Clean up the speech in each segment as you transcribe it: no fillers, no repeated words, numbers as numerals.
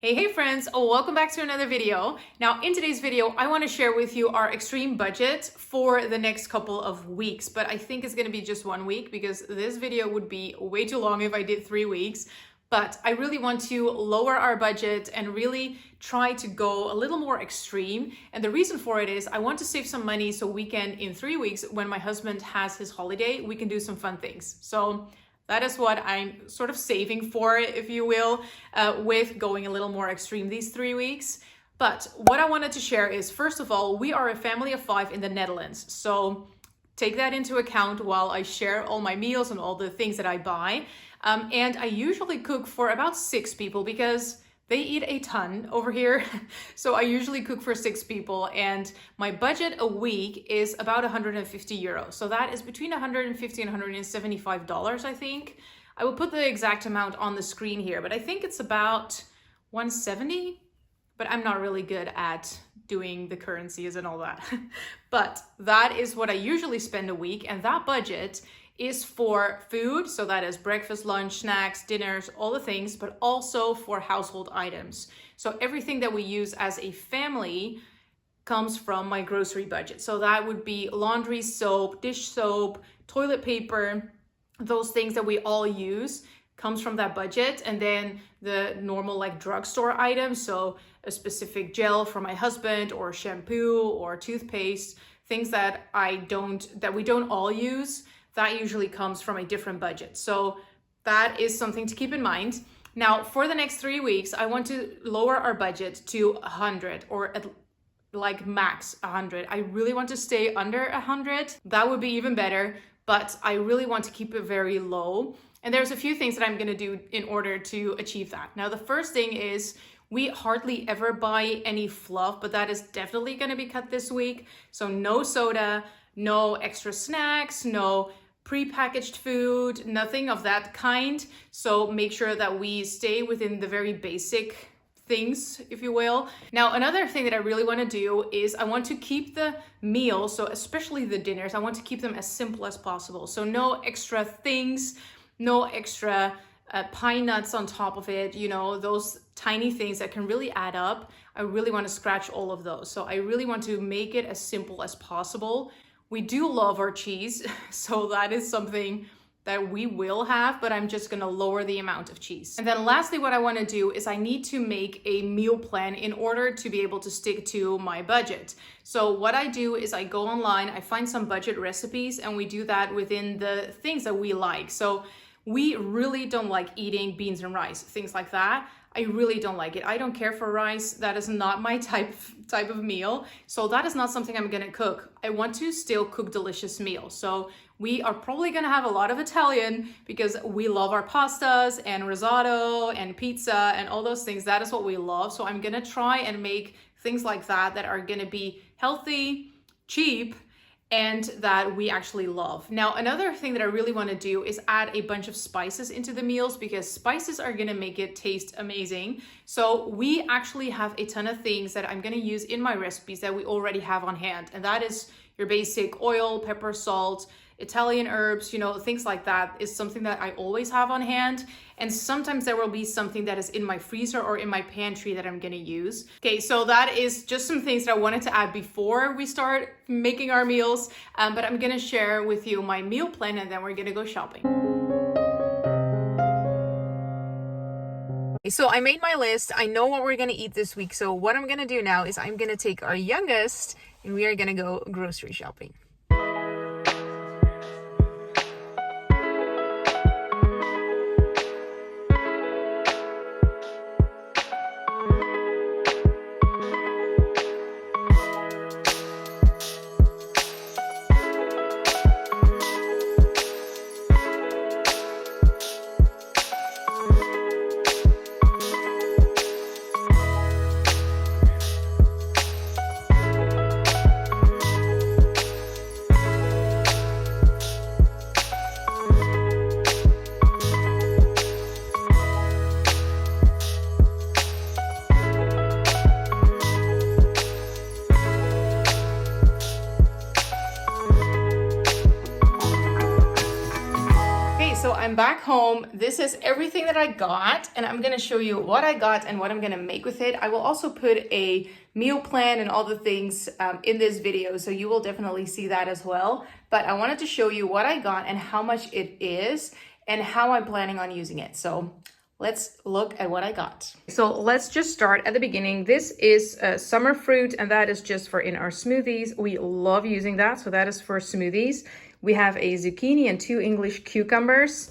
Hey friends, welcome back to another video. Now in today's video, I want to share with you our extreme budget for the next couple of weeks, but I think it's going to be just 1 week because this video would be way too long if I did 3 weeks. But I really want to lower our budget and really try to go a little more extreme. And the reason for it is I want to save some money so we can, in 3 weeks, when my husband has his holiday, we can do some fun things. So that is what I'm sort of saving for, if you will, with going a little more extreme these 3 weeks. But what I wanted to share is, first of all, we are a family of 5 in the Netherlands. So take that into account while I share all my meals and all the things that I buy. And I usually cook for about 6 people because they eat a ton over here. So I usually cook for 6 people and my budget a week is about 150 euros. So that is between 150 and $175, I think. I will put the exact amount on the screen here, but I think it's about 170, but I'm not really good at doing the currencies and all that. But that is what I usually spend a week, and that budget is for food, so that is breakfast, lunch, snacks, dinners, all the things, but also for household items. So everything that we use as a family comes from my grocery budget. So that would be laundry soap, dish soap, toilet paper, those things that we all use comes from that budget. And then the normal like drugstore items, so a specific gel for my husband or shampoo or toothpaste, things that we don't all use, that usually comes from a different budget. So that is something to keep in mind. Now, for the next 3 weeks, I want to lower our budget to 100 or like max 100. I really want to stay under 100. That would be even better, but I really want to keep it very low. And there's a few things that I'm going to do in order to achieve that. Now, the first thing is we hardly ever buy any fluff, but that is definitely going to be cut this week. So no soda, no extra snacks, no prepackaged food, nothing of that kind. So make sure that we stay within the very basic things, if you will. Now, another thing that I really want to do is I want to keep the meals, so especially the dinners, I want to keep them as simple as possible. So no extra things, no extra pine nuts on top of it, you know, those tiny things that can really add up. I really want to scratch all of those. So I really want to make it as simple as possible. We do love our cheese, so that is something that we will have, but I'm just gonna lower the amount of cheese. And then lastly, what I wanna do is I need to make a meal plan in order to be able to stick to my budget. So what I do is I go online, I find some budget recipes, and we do that within the things that we like. So we really don't like eating beans and rice, things like that. I really don't like it. I don't care for rice. That is not my type of meal. So that is not something I'm gonna cook. I want to still cook delicious meals. So we are probably gonna have a lot of Italian because we love our pastas and risotto and pizza and all those things. That is what we love. So I'm gonna try and make things like that that are gonna be healthy, cheap, and that we actually love. Now, another thing that I really want to do is add a bunch of spices into the meals because spices are going to make it taste amazing. So we actually have a ton of things that I'm going to use in my recipes that we already have on hand. And that is your basic oil, pepper, salt, Italian herbs, you know, things like that is something that I always have on hand. And sometimes there will be something that is in my freezer or in my pantry that I'm gonna use. Okay, so that is just some things that I wanted to add before we start making our meals. But I'm gonna share with you my meal plan and then we're gonna go shopping. So I made my list. I know what we're gonna eat this week. So what I'm gonna do now is I'm gonna take our youngest and we are gonna go grocery shopping. home, this is everything that I got, and I'm gonna show you what I got and what I'm gonna make with it. I will also put a meal plan and all the things in this video, so you will definitely see that as well. But I wanted to show you what I got and how much it is and how I'm planning on using it. So let's look at what I got. So let's just start at the beginning. This is summer fruit, and that is just for in our smoothies. We love using that, so that is for smoothies. We have a zucchini and 2 English cucumbers,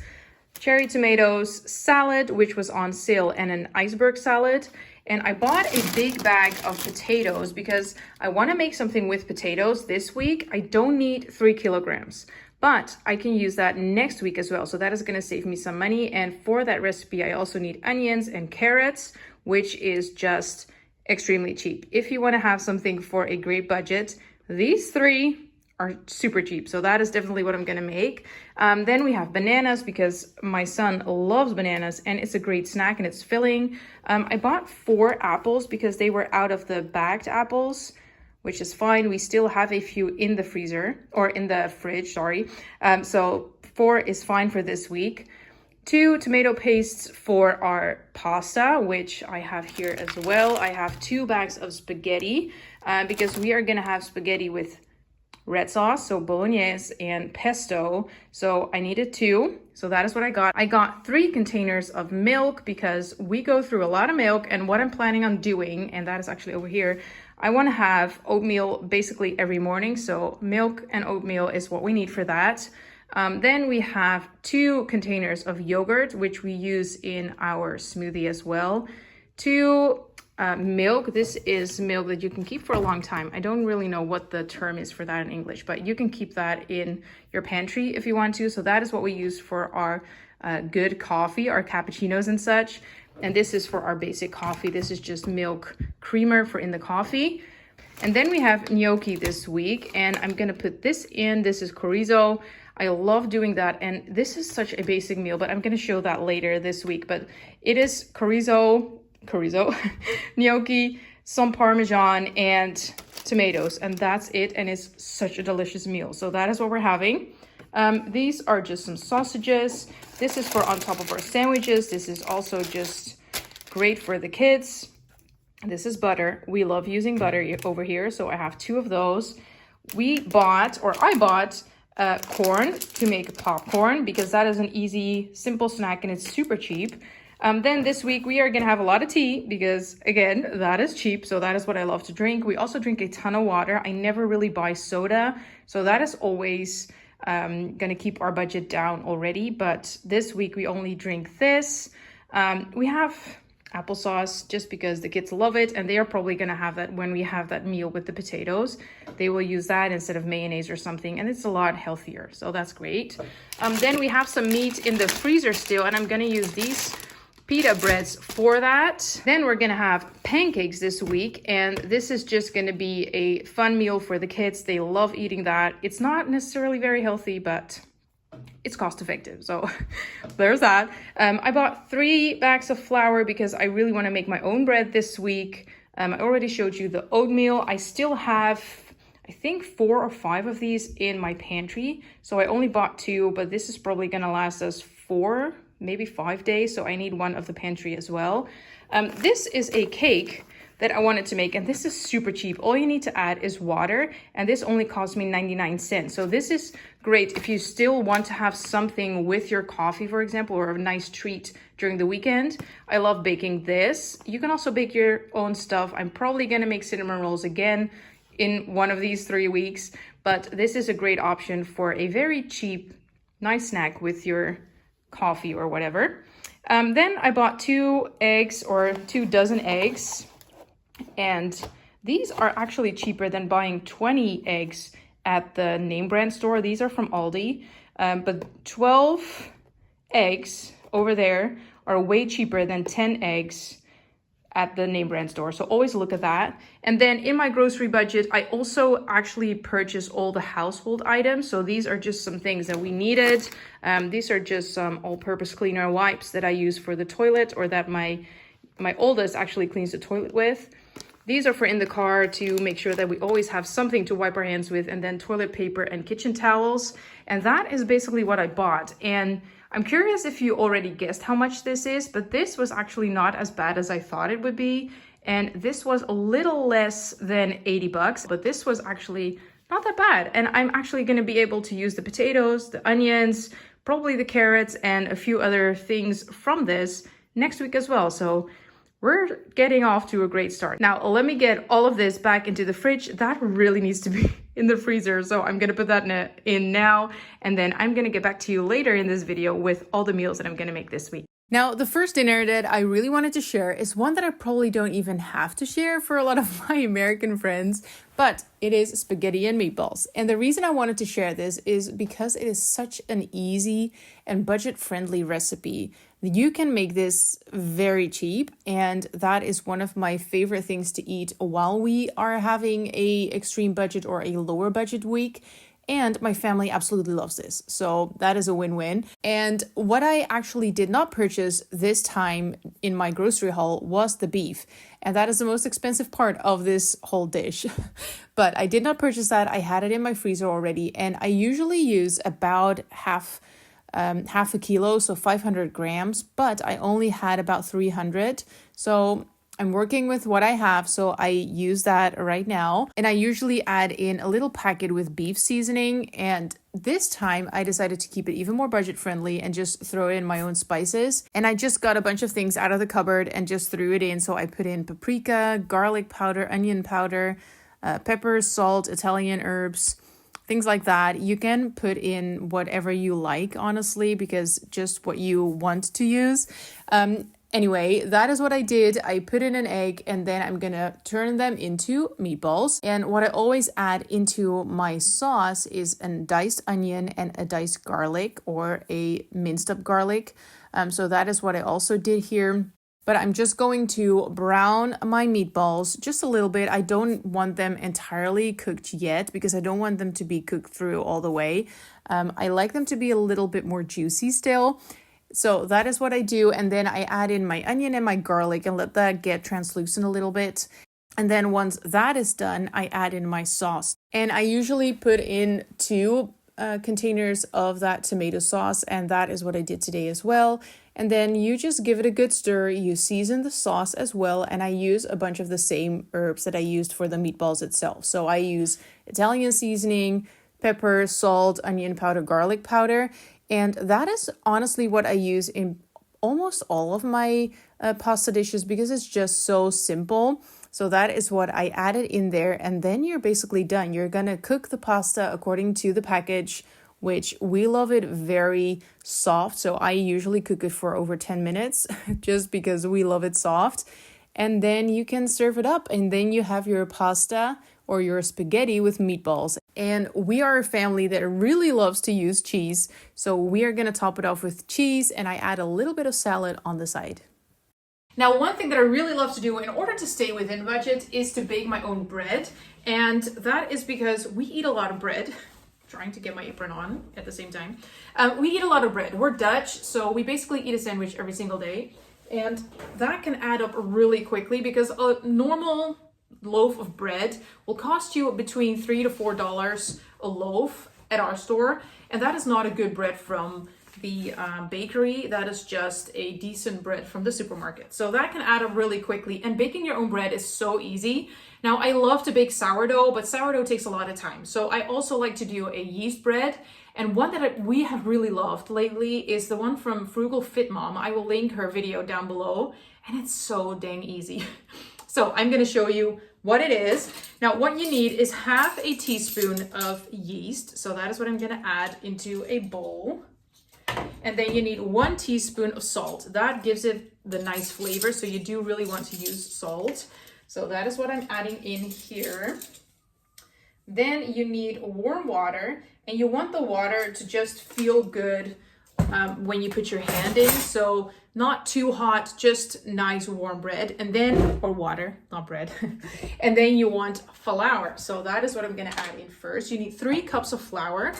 cherry tomatoes, salad, which was on sale, and an iceberg salad. And I bought a big bag of potatoes because I want to make something with potatoes this week. I don't need 3 kilograms, but I can use that next week as well. So that is going to save me some money. And for that recipe, I also need onions and carrots, which is just extremely cheap. If you want to have something for a great budget, these 3 are super cheap. So that is definitely what I'm gonna make. Then we have bananas because my son loves bananas and it's a great snack and it's filling. I bought 4 apples because they were out of the bagged apples, which is fine. We still have a few in the freezer or in the fridge, sorry. So 4 is fine for this week. 2 tomato pastes for our pasta, which I have here as well. I have 2 bags of spaghetti because we are gonna have spaghetti with red sauce, so bolognese and pesto. So I needed 2. So that is what I got. I got 3 containers of milk because we go through a lot of milk, and what I'm planning on doing, and that is actually over here, I want to have oatmeal basically every morning. So milk and oatmeal is what we need for that. Then we have 2 containers of yogurt, which we use in our smoothie as well. 2 milk. This is milk that you can keep for a long time. I don't really know what the term is for that in English, but you can keep that in your pantry if you want to. So that is what we use for our good coffee, our cappuccinos and such. And this is for our basic coffee. This is just milk creamer for in the coffee. And then we have gnocchi this week, and I'm gonna put this in. This is chorizo. I love doing that, and this is such a basic meal, but I'm gonna show that later this week. But it is chorizo, gnocchi, some Parmesan, and tomatoes, and that's it. And it's such a delicious meal. So that is what we're having. These are just some sausages. This is for on top of our sandwiches. This is also just great for the kids. This is butter. We love using butter over here, so I have 2 of those. I bought corn to make popcorn because that is an easy, simple snack and it's super cheap. Then this week we are gonna have a lot of tea because, again, that is cheap. So that is what I love to drink. We also drink a ton of water. I never really buy soda. So that is always gonna keep our budget down already. But this week we only drink this. We have applesauce just because the kids love it, and they are probably gonna have that when we have that meal with the potatoes. They will use that instead of mayonnaise or something, and it's a lot healthier. So that's great. Then we have some meat in the freezer still, and I'm gonna use these pita breads for that. Then we're gonna have pancakes this week, and this is just gonna be a fun meal for the kids. They love eating that. It's not necessarily very healthy, but it's cost effective, so there's that. I bought 3 bags of flour because I really want to make my own bread this week. I already showed you the oatmeal. I still have, I think, 4 or 5 of these in my pantry, so I only bought 2, but this is probably gonna last us 4, maybe 5 days, so I need 1 of the pantry as well. This is a cake that I wanted to make, and this is super cheap. All you need to add is water, and this only cost me 99 cents. So this is great if you still want to have something with your coffee, for example, or a nice treat during the weekend. I love baking this. You can also bake your own stuff. I'm probably gonna make cinnamon rolls again in one of these 3 weeks, but this is a great option for a very cheap, nice snack with your coffee or whatever. Then I bought 2 eggs or 2 dozen eggs. And these are actually cheaper than buying 20 eggs at the name brand store. These are from Aldi, but 12 eggs over there are way cheaper than 10 eggs at the name brand store. So always look at that. And then in my grocery budget, I also actually purchased all the household items. So these are just some things that we needed. These are just some all-purpose cleaner wipes that I use for the toilet, or that my oldest actually cleans the toilet with. These are for in the car to make sure that we always have something to wipe our hands with, and then toilet paper and kitchen towels. And that is basically what I bought. And I'm curious if you already guessed how much this is, but this was actually not as bad as I thought it would be. And this was a little less than 80 bucks, but this was actually not that bad. And I'm actually going to be able to use the potatoes, the onions, probably the carrots, and a few other things from this next week as well. So we're getting off to a great start. Now, let me get all of this back into the fridge. That really needs to be in the freezer. So I'm gonna put that in now, and then I'm gonna get back to you later in this video with all the meals that I'm gonna make this week. Now, the first dinner that I really wanted to share is one that I probably don't even have to share for a lot of my American friends, but it is spaghetti and meatballs. And the reason I wanted to share this is because it is such an easy and budget-friendly recipe. You can make this very cheap, and that is one of my favorite things to eat while we are having a extreme budget or a lower budget week. And my family absolutely loves this. So that is a win-win. And what I actually did not purchase this time in my grocery haul was the beef. And that is the most expensive part of this whole dish. But I did not purchase that. I had it in my freezer already. And I usually use about half a kilo, so 500 grams. But I only had about 300. So I'm working with what I have, so I use that right now. And I usually add in a little packet with beef seasoning. And this time I decided to keep it even more budget friendly and just throw in my own spices. And I just got a bunch of things out of the cupboard and just threw it in. So I put in paprika, garlic powder, onion powder, pepper, salt, Italian herbs, things like that. You can put in whatever you like, honestly, because just what you want to use. Anyway, that is what I did. I put in an egg, and then I'm gonna turn them into meatballs. And what I always add into my sauce is a diced onion and a diced garlic, or a minced up garlic. So that is what I also did here. But I'm just going to brown my meatballs just a little bit. I don't want them entirely cooked yet because I don't want them to be cooked through all the way. I like them to be a little bit more juicy still. So that is what I do. And then I add in my onion and my garlic and let that get translucent a little bit. And then once that is done, I add in my sauce. And I usually put in 2 containers of that tomato sauce. And that is what I did today as well. And then you just give it a good stir. You season the sauce as well. And I use a bunch of the same herbs that I used for the meatballs itself. So I use Italian seasoning, pepper, salt, onion powder, garlic powder. And that is honestly what I use in almost all of my pasta dishes because it's just so simple. So that is what I added in there. And then you're basically done. You're going to cook the pasta according to the package, which we love it very soft. So I usually cook it for over 10 minutes just because we love it soft. And then you can serve it up, and then you have your pasta or your spaghetti with meatballs. And we are a family that really loves to use cheese. So we are gonna top it off with cheese, and I add a little bit of salad on the side. Now, one thing that I really love to do in order to stay within budget is to bake my own bread. And that is because we eat a lot of bread. Trying to get my apron on at the same time. We eat a lot of bread. We're Dutch, so we basically eat a sandwich every single day. And that can add up really quickly because a normal loaf of bread will cost you between $3 to $4 a loaf at our store. And that is not a good bread from the bakery. That is just a decent bread from the supermarket. So that can add up really quickly. And baking your own bread is so easy. Now, I love to bake sourdough, but sourdough takes a lot of time. So I also like to do a yeast bread. And one that we have really loved lately is the one from Frugal Fit Mom. I will link her video down below, and it's so dang easy. So I'm gonna show you what it is. Now, what you need is half a teaspoon of yeast. So that is what I'm gonna add into a bowl. And then you need 1 teaspoon of salt. That gives it the nice flavor. So you do really want to use salt. So that is what I'm adding in here. Then you need warm water, and you want the water to just feel good when you put your hand in. So not too hot, just nice warm bread, and then, or water, not bread. And then you want flour. So that is what I'm gonna add in first. You need 3 cups of flour.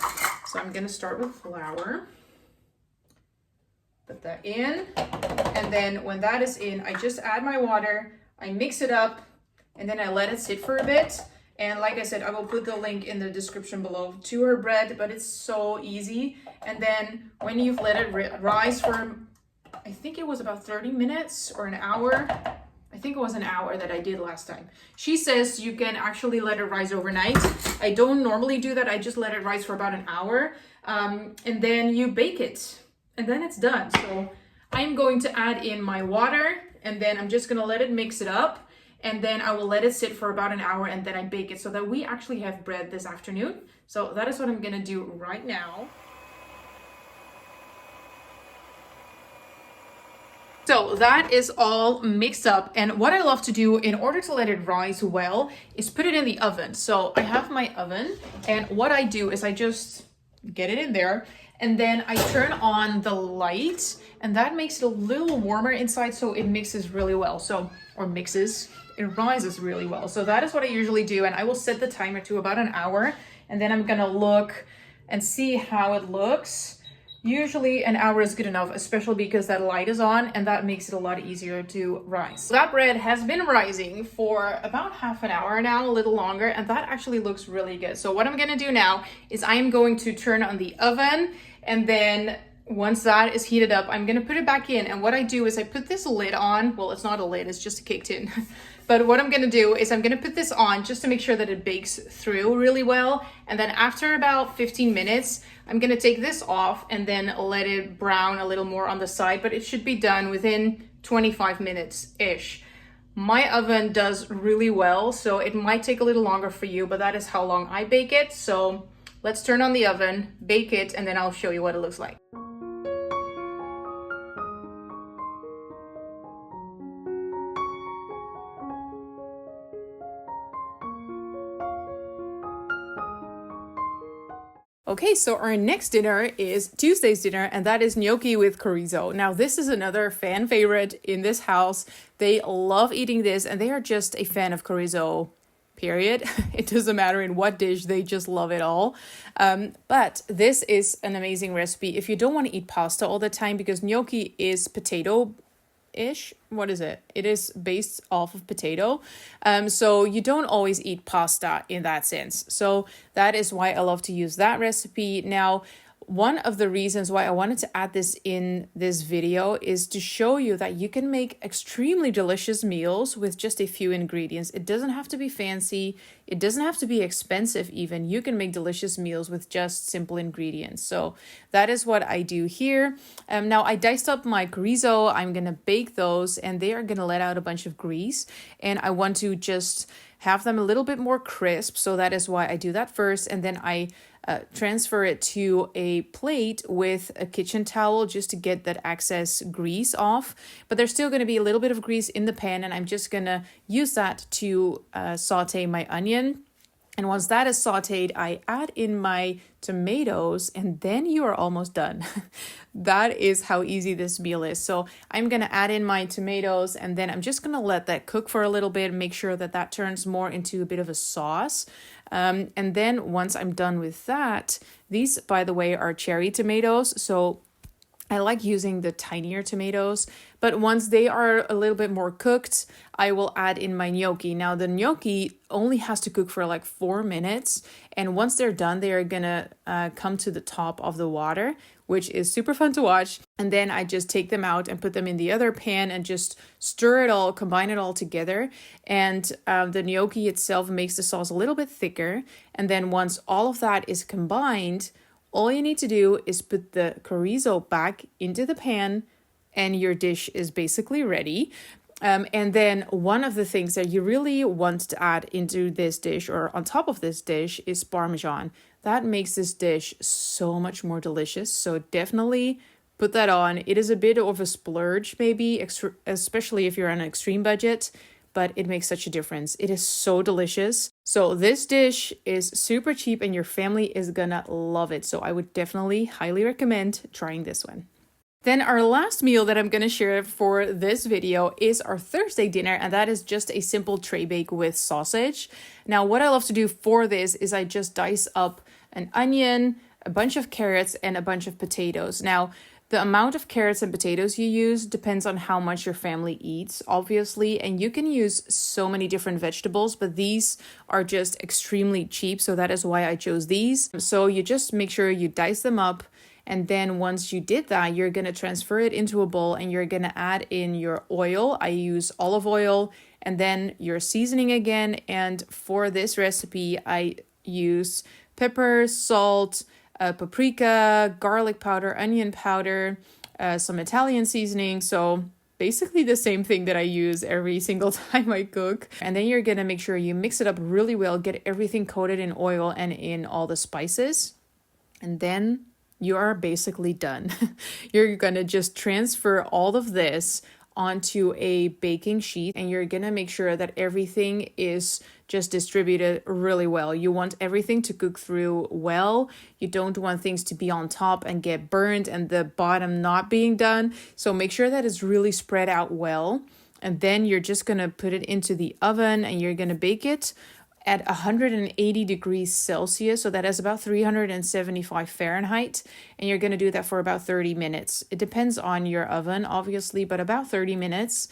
So I'm gonna start with flour. Put that in. And then when that is in, I just add my water, I mix it up, and then I let it sit for a bit. And like I said, I will put the link in the description below to her bread, but it's so easy. And then when you've let it rise for, I think it was about 30 minutes or an hour. I think it was an hour that I did last time. She says you can actually let it rise overnight. I don't normally do that. I just let it rise for about an hour. And then you bake it and then it's done. So I'm going to add in my water and then I'm just gonna let it mix it up. And then I will let it sit for about an hour and then I bake it so that we actually have bread this afternoon. So that is what I'm gonna do right now. So that is all mixed up. And what I love to do in order to let it rise well is put it in the oven. So I have my oven and what I do is I just get it in there and then I turn on the light and that makes it a little warmer inside so it mixes really well. It rises really well. So that is what I usually do. And I will set the timer to about an hour and then I'm gonna look and see how it looks. Usually an hour is good enough, especially because that light is on and that makes it a lot easier to rise. So that bread has been rising for about half an hour now, a little longer, and that actually looks really good. So what I'm gonna do now is I am going to turn on the oven and then once that is heated up, I'm gonna put it back in. And what I do is I put this lid on. Well, it's not a lid, it's just a cake tin. But what I'm gonna do is I'm gonna put this on just to make sure that it bakes through really well. And then after about 15 minutes, I'm gonna take this off and then let it brown a little more on the side, but it should be done within 25 minutes-ish. My oven does really well, so it might take a little longer for you, but that is how long I bake it. So let's turn on the oven, bake it, and then I'll show you what it looks like. Okay, so our next dinner is Tuesday's dinner, and that is gnocchi with chorizo. Now, this is another fan favorite in this house. They love eating this, and they are just a fan of chorizo, period. It doesn't matter in what dish, they just love it all. But this is an amazing recipe if you don't want to eat pasta all the time, because gnocchi is potato-ish. What is it? It is based off of potato. So you don't always eat pasta in that sense. So that is why I love to use that recipe. Now, one of the reasons why I wanted to add this in this video is to show you that you can make extremely delicious meals with just a few ingredients. It doesn't have to be fancy. It doesn't have to be expensive even. You can make delicious meals with just simple ingredients. So that is what I do here. Now I diced up my chorizo. I'm going to bake those and they are going to let out a bunch of grease. And I want to just have them a little bit more crisp. So that is why I do that first. And then I transfer it to a plate with a kitchen towel just to get that excess grease off. But there's still going to be a little bit of grease in the pan, and I'm just going to use that to saute my onion. And once that is sauteed, I add in my tomatoes, and then you are almost done. That is how easy this meal is. So I'm going to add in my tomatoes, and then I'm just going to let that cook for a little bit, make sure that that turns more into a bit of a sauce. And then once I'm done with that, these, by the way, are cherry tomatoes. So I like using the tinier tomatoes, but once they are a little bit more cooked, I will add in my gnocchi. Now the gnocchi only has to cook for like 4 minutes. And once they're done, they are gonna come to the top of the water, which is super fun to watch. And then I just take them out and put them in the other pan and just stir it all, combine it all together. And the gnocchi itself makes the sauce a little bit thicker. And then once all of that is combined, all you need to do is put the chorizo back into the pan and your dish is basically ready. And then one of the things that you really want to add into this dish or on top of this dish is Parmesan. That makes this dish so much more delicious. So definitely put that on. It is a bit of a splurge maybe, especially if you're on an extreme budget, but it makes such a difference. It is so delicious. So this dish is super cheap and your family is gonna love it. So I would definitely highly recommend trying this one. Then our last meal that I'm going to share for this video is our Thursday dinner, and that is just a simple tray bake with sausage. Now, what I love to do for this is I just dice up an onion, a bunch of carrots, and a bunch of potatoes. Now, The amount of carrots and potatoes you use depends on how much your family eats, obviously, and you can use so many different vegetables, but these are just extremely cheap, so that is why I chose these. So you just make sure you dice them up, and then once you did that, you're gonna transfer it into a bowl and you're gonna add in your oil. I use olive oil, and then your seasoning again, and for this recipe, I use pepper, salt, paprika, garlic powder, onion powder, some Italian seasoning. So basically the same thing that I use every single time I cook. And then you're gonna make sure you mix it up really well, get everything coated in oil and in all the spices. And then you are basically done. You're gonna just transfer all of this onto a baking sheet, and you're gonna make sure that everything is just distributed really well. You want everything to cook through well. You don't want things to be on top and get burned and the bottom not being done. So make sure that it's really spread out well. And then you're just gonna put it into the oven and you're gonna bake it at 180 degrees Celsius, so that is about 375 Fahrenheit, and you're gonna do that for about 30 minutes. It depends on your oven, obviously, but about 30 minutes.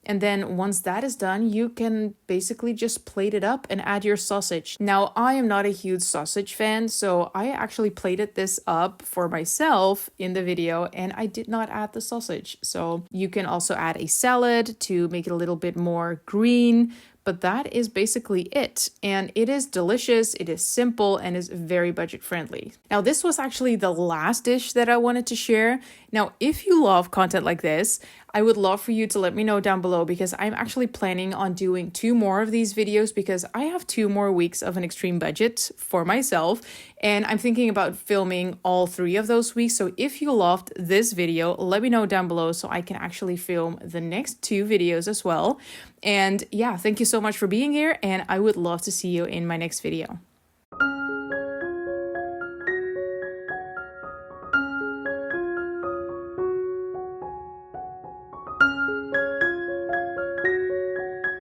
And then once that is done, you can basically just plate it up and add your sausage. Now, I am not a huge sausage fan, so I actually plated this up for myself in the video and I did not add the sausage. So you can also add a salad to make it a little bit more green, but that is basically it. And it is delicious, it is simple, and is very budget friendly. Now, this was actually the last dish that I wanted to share. Now, if you love content like this, I would love for you to let me know down below, because I'm actually planning on doing 2 more of these videos because I have 2 more weeks of an extreme budget for myself. And I'm thinking about filming all 3 of those weeks. So if you loved this video, let me know down below so I can actually film the next 2 videos as well. And yeah, thank you so much for being here, and I would love to see you in my next video.